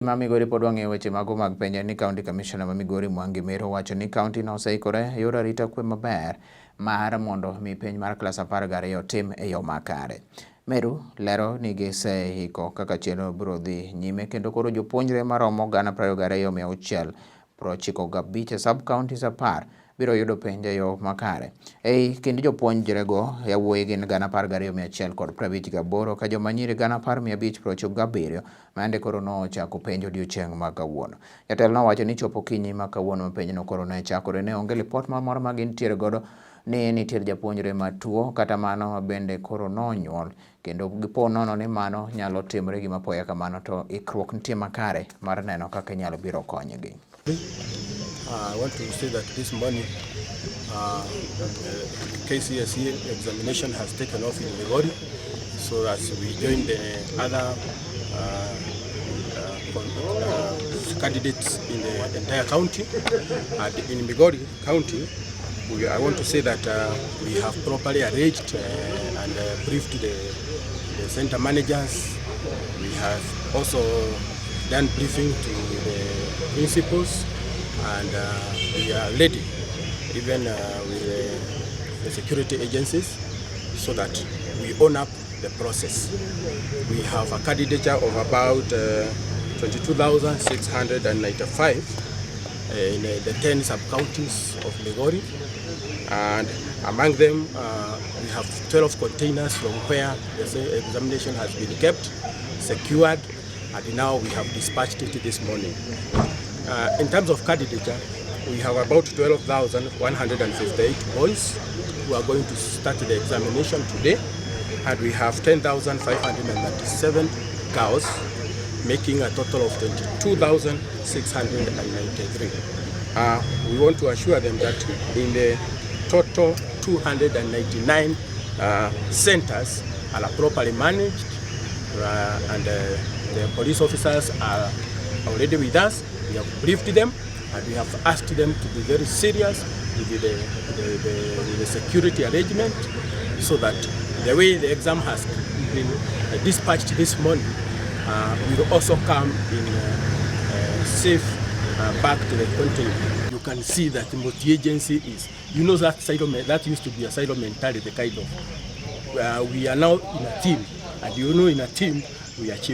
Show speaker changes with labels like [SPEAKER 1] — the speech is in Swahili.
[SPEAKER 1] Migori pod wang'eyo weche mago mag penj ni County Commissioner ma Migori Mwangi Mero wacho ni kaunti no oseikore yor arita kwe maber mar mondo mi penj mar klas 12 tim e yo makare. Meru lero ni giseiko kaka chenro biro dhi nyime kendo koro jopuonjre maromo 22,695 e sub counties 10 biro yudo penj e yo makare. Kind jopuonjre go yawuoyi gin 12,158 ka joma nyiri 10,597 mande koro nochako penj odiochieng' ma kawuono. Jatelo nowacho ni chopo kinyi ma kawuono ma penj no koro ne chakore ne onge lipot moro ma gintiere godo ni nitiere japuonjre matuo kata mano bende koro nonyuol kendo gipo nono ni mano nyalo timre gima poya kamano to ikruok nitie makare mar neno kaka nyalo biro konygi.
[SPEAKER 2] I want to say that this morning KCSE examination has taken off in Migori, so as we join the other candidates in the entire county. And in Migori County, I want to say that we have properly arranged and briefed the center managers. We have also done briefing to the principals, and we are ready even with the security agencies so that we own up the process. We have a candidature of about 22,695 in the 10 sub-counties of Migori, and among them we have 12 containers from where the examination has been kept, secured, and now we have dispatched it this morning. In terms of candidature, we have about 12,158 boys who are going to start the examination today, and we have 10,597 girls, making a total of 22,693. We want to assure them that in the total 299 centers are properly managed, and the police officers are already with us. We have briefed them and we have asked them to be very serious with the security arrangement, so that the way the exam has been dispatched this morning will also come in safe back to the country. You can see that the multi-agency is, that used to be a silo mentality kind of. We are now in a team, and in a team we achieve.